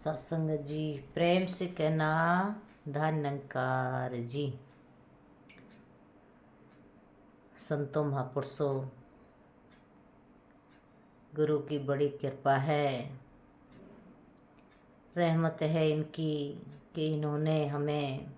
सत्संग जी, प्रेम से कहना धन्यकार जी। संतों महापुरुषों, गुरु की बड़ी कृपा है, रहमत है इनकी कि इन्होंने हमें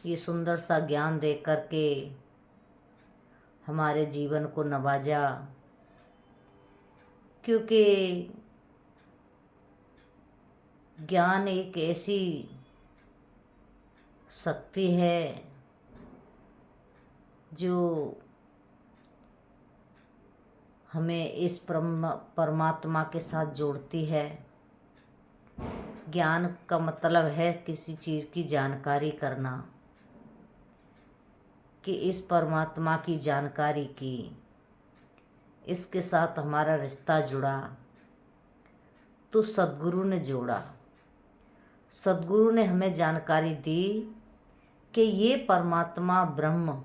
ये सुंदर सा ज्ञान दे करके हमारे जीवन को नवाजा। क्योंकि ज्ञान एक ऐसी शक्ति है जो हमें इस परमात्मा के साथ जोड़ती है। ज्ञान का मतलब है किसी चीज़ की जानकारी करना, कि इस परमात्मा की जानकारी की, इसके साथ हमारा रिश्ता जुड़ा तो सद्गुरु ने जोड़ा। सद्गुरु ने हमें जानकारी दी कि ये परमात्मा ब्रह्म,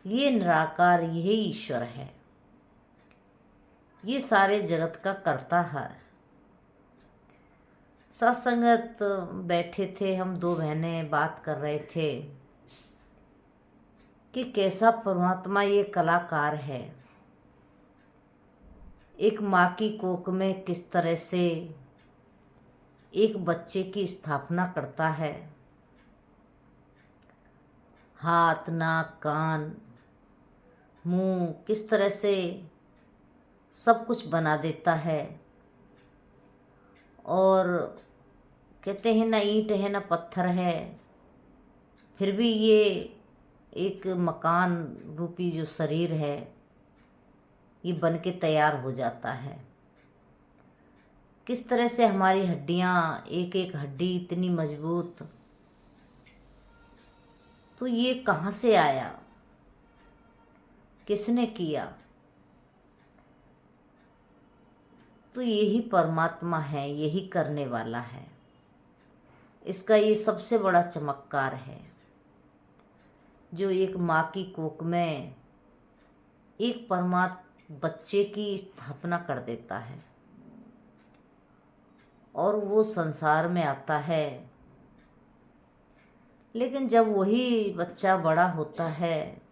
ये निराकार, यही ईश्वर है, ये सारे जगत का कर्ता है। सत्संगत बैठे थे हम, दो बहनें बात कर रहे थे कि कैसा परमात्मा ये कलाकार है। एक माँ की कोख में किस तरह से एक बच्चे की स्थापना करता है, हाथ, नाक, कान, मुंह, किस तरह से सब कुछ बना देता है। और कहते हैं ना ईंट है ना पत्थर है, फिर भी ये एक मकान रूपी जो शरीर है ये बन के तैयार हो जाता है। किस तरह से हमारी हड्डियाँ, एक एक हड्डी इतनी मजबूत, तो ये कहाँ से आया, किसने किया? तो यही परमात्मा है, यही करने वाला है। इसका ये सबसे बड़ा चमत्कार है जो एक माँ की कोख में एक बच्चे की स्थापना कर देता है और वो संसार में आता है। लेकिन जब वही बच्चा बड़ा होता है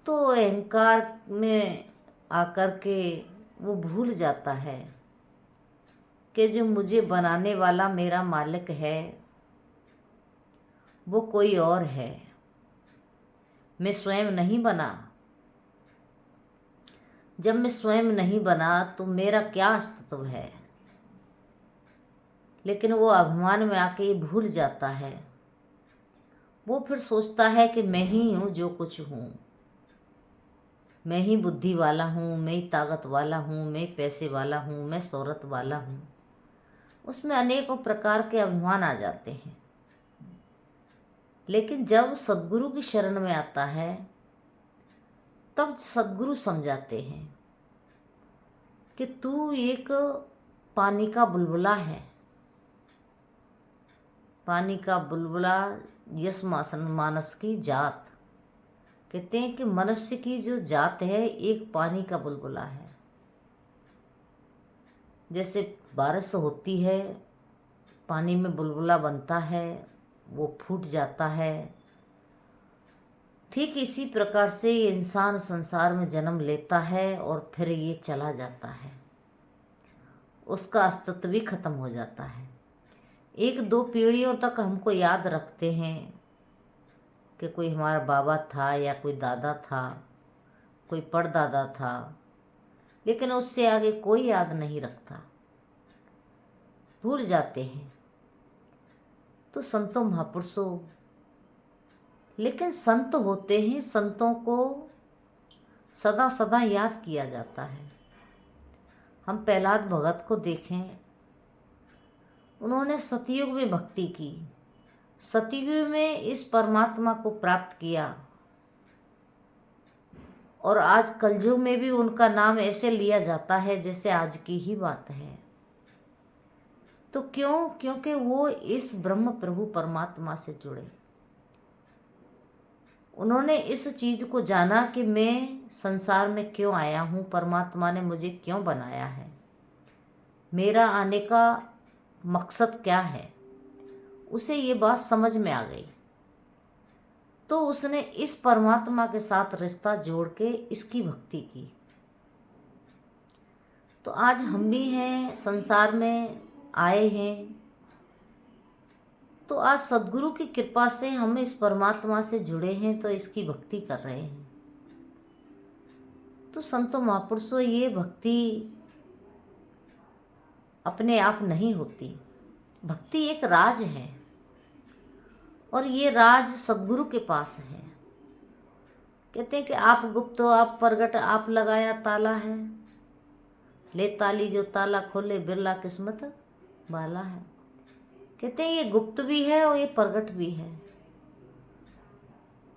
तो अहंकार में आकर के वो भूल जाता है कि जो मुझे बनाने वाला मेरा मालिक है वो कोई और है, मैं स्वयं नहीं बना। जब मैं स्वयं नहीं बना तो मेरा क्या अस्तित्व है? लेकिन वो अभिमान में आके ये भूल जाता है। वो फिर सोचता है कि मैं ही हूँ जो कुछ हूँ, मैं ही बुद्धि वाला हूँ, मैं ही ताकत वाला हूँ, मैं पैसे वाला हूँ, मैं शोहरत वाला हूँ। उसमें अनेकों प्रकार के अभिमान आ जाते हैं। लेकिन जब सद्गुरु की शरण में आता है तब सद्गुरु समझाते हैं कि तू एक पानी का बुलबुला है। पानी का बुलबुला यस मानस की जात। कहते हैं कि मनुष्य की जो जात है एक पानी का बुलबुला है। जैसे बारिश होती है, पानी में बुलबुला बनता है, वो फूट जाता है। ठीक इसी प्रकार से इंसान संसार में जन्म लेता है और फिर ये चला जाता है, उसका अस्तित्व भी खत्म हो जाता है। एक दो पीढ़ियों तक हमको याद रखते हैं कि कोई हमारा बाबा था या कोई दादा था, कोई परदादा था, लेकिन उससे आगे कोई याद नहीं रखता, भूल जाते हैं। तो संतों महापुरुषों, लेकिन संत होते हैं, संतों को सदा सदा याद किया जाता है। हम प्रहलाद भगत को देखें, उन्होंने सतयुग में भक्ति की, सतयुग में इस परमात्मा को प्राप्त किया और आज कलयुग में भी उनका नाम ऐसे लिया जाता है जैसे आज की ही बात है। तो क्यों? क्योंकि वो इस ब्रह्म प्रभु परमात्मा से जुड़े। उन्होंने इस चीज़ को जाना कि मैं संसार में क्यों आया हूँ, परमात्मा ने मुझे क्यों बनाया है। मेरा आने का मकसद क्या है, उसे ये बात समझ में आ गई। तो उसने इस परमात्मा के साथ रिश्ता जोड़ के इसकी भक्ति की। तो आज हम भी हैं, संसार में आए हैं, तो आज सद्गुरु की कृपा से हम इस परमात्मा से जुड़े हैं, तो इसकी भक्ति कर रहे हैं। तो संतों महापुरुषों, ये भक्ति अपने आप नहीं होती। भक्ति एक राज है, और ये राज सद्गुरु के पास है। कहते हैं कि आप गुप्त हो, आप प्रगट, आप लगाया ताला है, ले ताली जो ताला खोले, बिरला किस्मत वाला है। कहते हैं ये गुप्त भी है और ये प्रगट भी है।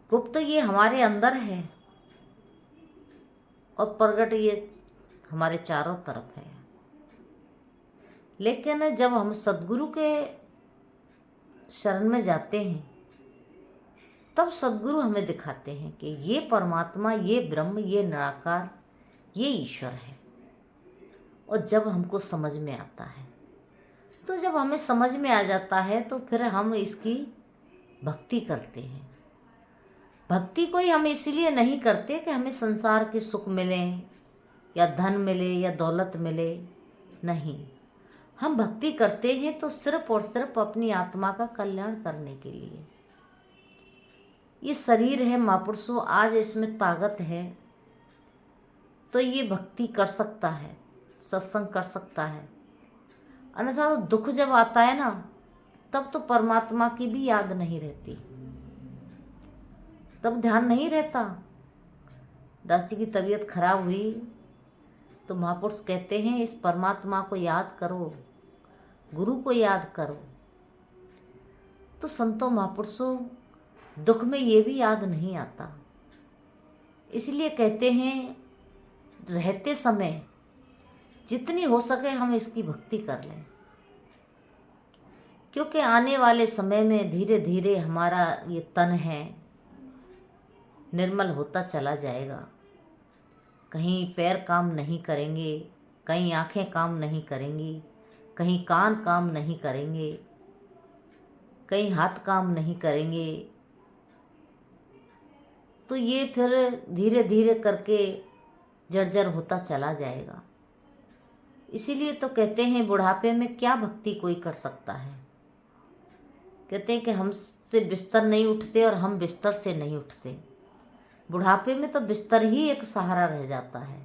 गुप्त ये हमारे अंदर है, और प्रगट ये हमारे चारों तरफ है। लेकिन जब हम सद्गुरु के शरण में जाते हैं, तब सद्गुरु हमें दिखाते हैं कि ये परमात्मा, ये ब्रह्म, ये निराकार, ये ईश्वर है। और जब हमको समझ में आता है, तो जब हमें समझ में आ जाता है, तो फिर हम इसकी भक्ति करते हैं। भक्ति कोई हम इसलिए नहीं करते कि हमें संसार के सुख मिले, या धन मिले, या दौलत मिले। नहीं, हम भक्ति करते हैं तो सिर्फ और सिर्फ अपनी आत्मा का कल्याण करने के लिए। ये शरीर है महापुरुषों, आज इसमें ताकत है, तो ये भक्ति कर सकता है, सत्संग कर सकता है। अन्यथा तो दुख जब आता है ना, तब तो परमात्मा की भी याद नहीं रहती, तब ध्यान नहीं रहता। दासी की तबीयत खराब हुई तो महापुरुष कहते हैं, इस परमात्मा को याद करो, गुरु को याद करो। तो संतों महापुरुषों, दुख में ये भी याद नहीं आता। इसलिए कहते हैं, रहते समय जितनी हो सके हम इसकी भक्ति कर लें, क्योंकि आने वाले समय में धीरे धीरे हमारा ये तन है निर्मल होता चला जाएगा। कहीं पैर काम नहीं करेंगे, कहीं आंखें काम नहीं करेंगी, कहीं कान काम नहीं करेंगे, कहीं हाथ काम नहीं करेंगे। तो ये फिर धीरे धीरे करके जर्जर होता चला जाएगा। इसीलिए तो कहते हैं, बुढ़ापे में क्या भक्ति कोई कर सकता है। कहते हैं कि हमसे बिस्तर नहीं उठते और हम बिस्तर से नहीं उठते। बुढ़ापे में तो बिस्तर ही एक सहारा रह जाता है,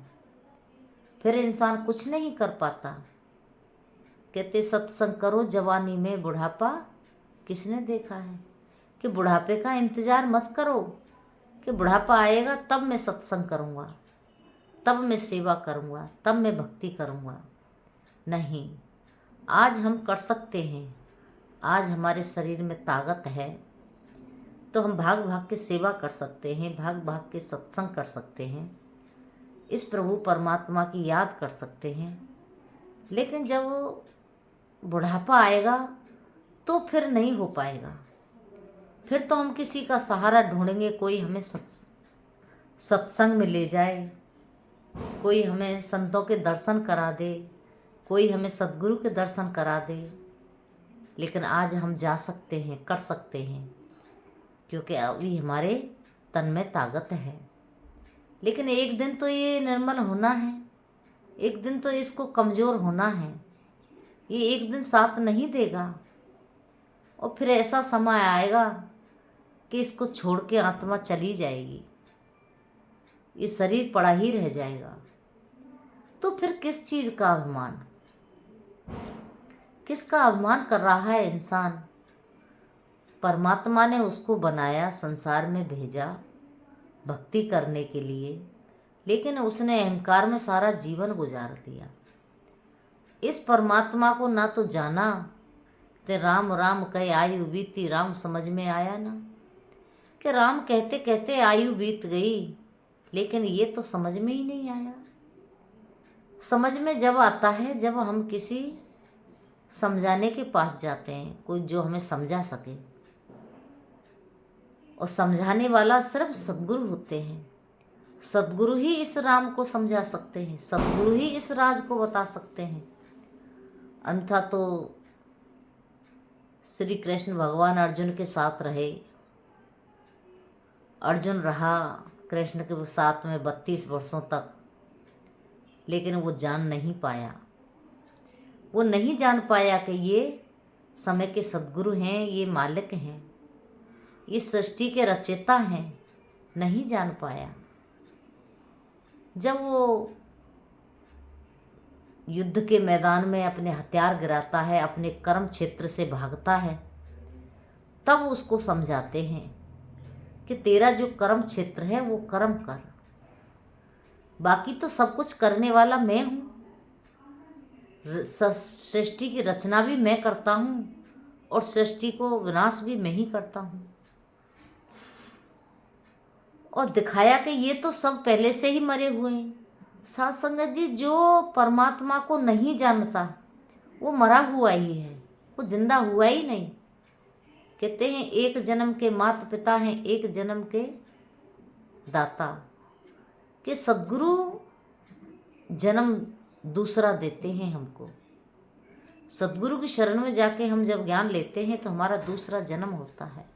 फिर इंसान कुछ नहीं कर पाता। कहते सत्संग करो जवानी में, बुढ़ापा किसने देखा है। कि बुढ़ापे का इंतज़ार मत करो कि बुढ़ापा आएगा तब मैं सत्संग करूँगा, तब मैं सेवा करूँगा, तब मैं भक्ति करूँगा। नहीं, आज हम कर सकते हैं। आज हमारे शरीर में ताकत है, तो हम भाग भाग के सेवा कर सकते हैं, भाग भाग के सत्संग कर सकते हैं, इस प्रभु परमात्मा की याद कर सकते हैं। लेकिन जब बुढ़ापा आएगा तो फिर नहीं हो पाएगा। फिर तो हम किसी का सहारा ढूंढेंगे, कोई हमें सत्संग में ले जाए, कोई हमें संतों के दर्शन करा दे, कोई हमें सद्गुरु के दर्शन करा दे। लेकिन आज हम जा सकते हैं, कर सकते हैं, क्योंकि अभी हमारे तन में ताकत है। लेकिन एक दिन तो ये निर्मल होना है, एक दिन तो इसको कमज़ोर होना है। ये एक दिन साथ नहीं देगा, और फिर ऐसा समय आएगा कि इसको छोड़ के आत्मा चली जाएगी, ये शरीर पड़ा ही रह जाएगा। तो फिर किस चीज़ का अभिमान, किसका अभिमान कर रहा है इंसान। परमात्मा ने उसको बनाया, संसार में भेजा भक्ति करने के लिए, लेकिन उसने अहंकार में सारा जीवन गुजार दिया। इस परमात्मा को ना तो जाना, ते राम राम कहे आयु बीती, राम समझ में आया ना। कि राम कहते कहते आयु बीत गई, लेकिन ये तो समझ में ही नहीं आया। समझ में जब आता है जब हम किसी समझाने के पास जाते हैं, कोई जो हमें समझा सके। और समझाने वाला सिर्फ सद्गुरु होते हैं। सद्गुरु ही इस राम को समझा सकते हैं, सद्गुरु ही इस राज को बता सकते हैं। अन्यथा तो श्री कृष्ण भगवान अर्जुन के साथ रहे। अर्जुन रहा कृष्ण के साथ में 32 वर्षों तक, लेकिन वो जान नहीं पाया। वो नहीं जान पाया कि ये समय के सद्गुरु हैं, ये मालिक हैं, ये सृष्टि के रचयिता हैं। नहीं जान पाया। जब वो युद्ध के मैदान में अपने हथियार गिराता है, अपने कर्म क्षेत्र से भागता है, तब उसको समझाते हैं कि तेरा जो कर्म क्षेत्र है वो कर्म कर, बाकी तो सब कुछ करने वाला मैं हूँ। सृष्टि की रचना भी मैं करता हूँ और सृष्टि को विनाश भी मैं ही करता हूँ। और दिखाया कि ये तो सब पहले से ही मरे हुए हैं। साथ संगत जी, जो परमात्मा को नहीं जानता वो मरा हुआ ही है, वो जिंदा हुआ ही नहीं। कहते हैं एक जन्म के माता पिता हैं, एक जन्म के दाता। कि सद्गुरु जन्म दूसरा देते हैं हमको। सद्गुरु की शरण में जाके हम जब ज्ञान लेते हैं तो हमारा दूसरा जन्म होता है।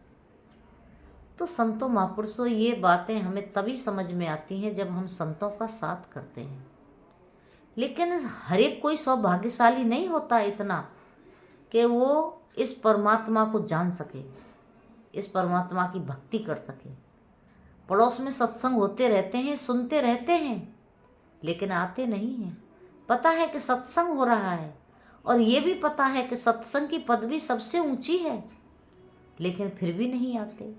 तो संतों महापुरुषों, ये बातें हमें तभी समझ में आती हैं जब हम संतों का साथ करते हैं। लेकिन हर एक कोई सौभाग्यशाली नहीं होता इतना कि वो इस परमात्मा को जान सके, इस परमात्मा की भक्ति कर सके। पड़ोस में सत्संग होते रहते हैं, सुनते रहते हैं, लेकिन आते नहीं हैं। पता है कि सत्संग हो रहा है और ये भी पता है कि सत्संग की पदवी सबसे ऊंची है, लेकिन फिर भी नहीं आते।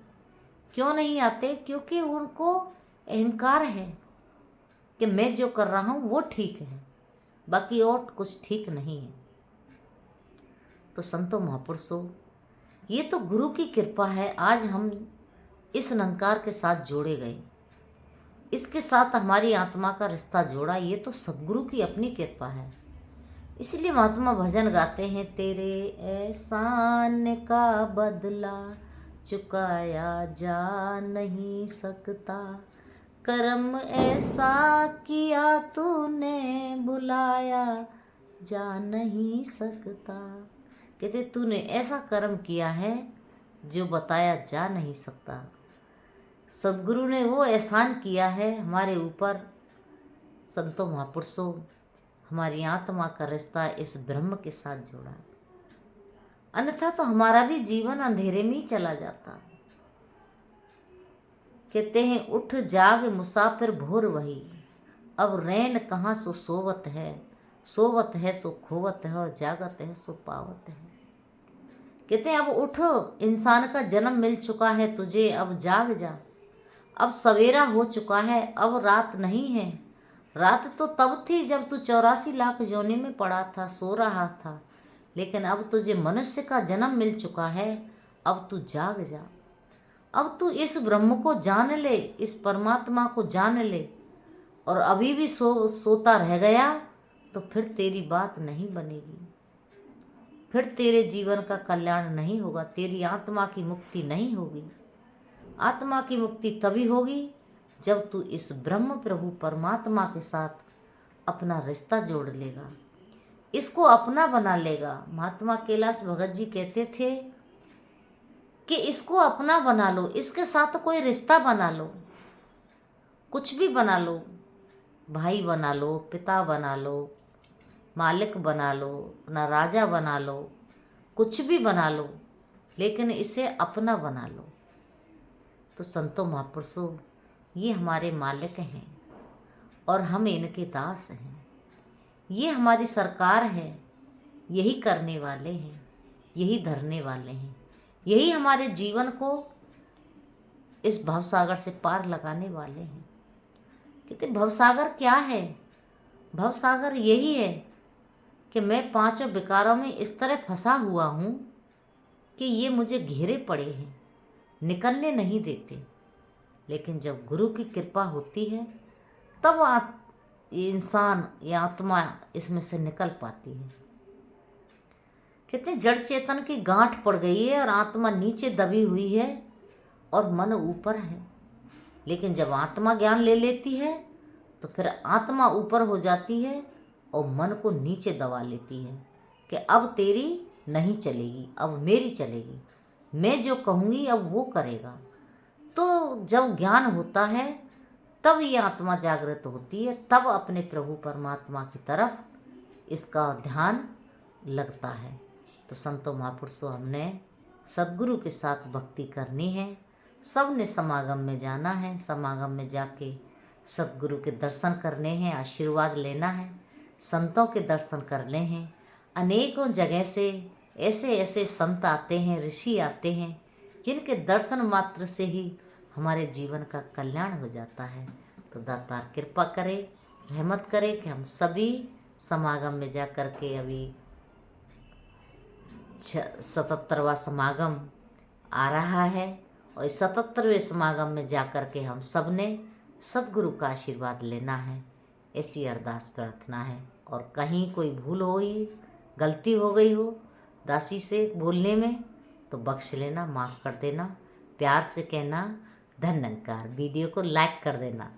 क्यों नहीं आते? क्योंकि उनको अहंकार है कि मैं जो कर रहा हूँ वो ठीक है, बाकी और कुछ ठीक नहीं है। तो संतों महापुरुषों, ये तो गुरु की कृपा है। आज हम इस निरंकार के साथ जोड़े गए, इसके साथ हमारी आत्मा का रिश्ता जोड़ा, ये तो सद्गुरु की अपनी कृपा है। इसलिए महात्मा भजन गाते हैं, तेरे एहसान का बदला चुकाया जा नहीं सकता, कर्म ऐसा किया तूने बुलाया जा नहीं सकता। कहते तूने ऐसा कर्म किया है जो बताया जा नहीं सकता। सद्गुरु ने वो एहसान किया है हमारे ऊपर। संतों महापुरुषों, हमारी आत्मा का रिश्ता इस ब्रह्म के साथ जोड़ा, अन्यथा तो हमारा भी जीवन अंधेरे में ही चला जाता। कहते हैं उठ जाग मुसाफिर भोर वही, अब रैन कहाँ सो सोवत है सो खोवत है, और जागत है सो पावत है। कहते हैं अब उठो, इंसान का जन्म मिल चुका है तुझे, अब जाग जा। अब सवेरा हो चुका है, अब रात नहीं है। रात तो तब थी जब तू 84 लाख योनि में पड़ा था, सो रहा था, लेकिन अब तुझे मनुष्य का जन्म मिल चुका है, अब तू जाग जा। अब तू इस ब्रह्म को जान ले, इस परमात्मा को जान ले, और अभी भी सोता रह गया तो फिर तेरी बात नहीं बनेगी, फिर तेरे जीवन का कल्याण नहीं होगा, तेरी आत्मा की मुक्ति नहीं होगी। आत्मा की मुक्ति तभी होगी जब तू इस ब्रह्म प्रभु परमात्मा के साथ अपना रिश्ता जोड़ लेगा, इसको अपना बना लेगा। महात्मा कैलाश भगत जी कहते थे कि इसको अपना बना लो, इसके साथ कोई रिश्ता बना लो, कुछ भी बना लो, भाई बना लो, पिता बना लो, मालिक बना लो, अपना राजा बना लो, कुछ भी बना लो, लेकिन इसे अपना बना लो। तो संतों महापुरुषों, ये हमारे मालिक हैं और हम इनके दास हैं। ये हमारी सरकार है, यही करने वाले हैं, यही धरने वाले हैं, यही हमारे जीवन को इस भवसागर से पार लगाने वाले हैं। कहते भवसागर क्या है? भवसागर यही है कि मैं 5 विकारों में इस तरह फंसा हुआ हूँ कि ये मुझे घेरे पड़े हैं, निकलने नहीं देते। लेकिन जब गुरु की कृपा होती है तब इंसान या आत्मा इसमें से निकल पाती है। कहते हैं जड़ चेतन की गांठ पड़ गई है और आत्मा नीचे दबी हुई है और मन ऊपर है। लेकिन जब आत्मा ज्ञान ले लेती है तो फिर आत्मा ऊपर हो जाती है और मन को नीचे दबा लेती है। कि अब तेरी नहीं चलेगी, अब मेरी चलेगी, मैं जो कहूँगी अब वो करेगा। तो जब ज्ञान होता है तब ये आत्मा जागृत होती है, तब अपने प्रभु परमात्मा की तरफ इसका ध्यान लगता है। तो संतों महापुरुषों, हमने सद्गुरु के साथ भक्ति करनी है, सब ने समागम में जाना है, समागम में जाके सद्गुरु के दर्शन करने हैं, आशीर्वाद लेना है, संतों के दर्शन करने हैं। अनेकों जगह से ऐसे ऐसे संत आते हैं, ऋषि आते हैं, जिनके दर्शन मात्र से ही हमारे जीवन का कल्याण हो जाता है। तो दातार कृपा करे, रहमत करे कि हम सभी समागम में जा कर के, अभी 77वां समागम आ रहा है, और इस 77वें समागम में जा कर के हम सब ने सद्गुरु का आशीर्वाद लेना है, ऐसी अरदास प्रार्थना है। और कहीं कोई भूल हुई, गलती हो गई हो दासी से बोलने में, तो बख्श लेना, माफ़ कर देना, प्यार से कहना, धन्यवाद। वीडियो को लाइक कर देना।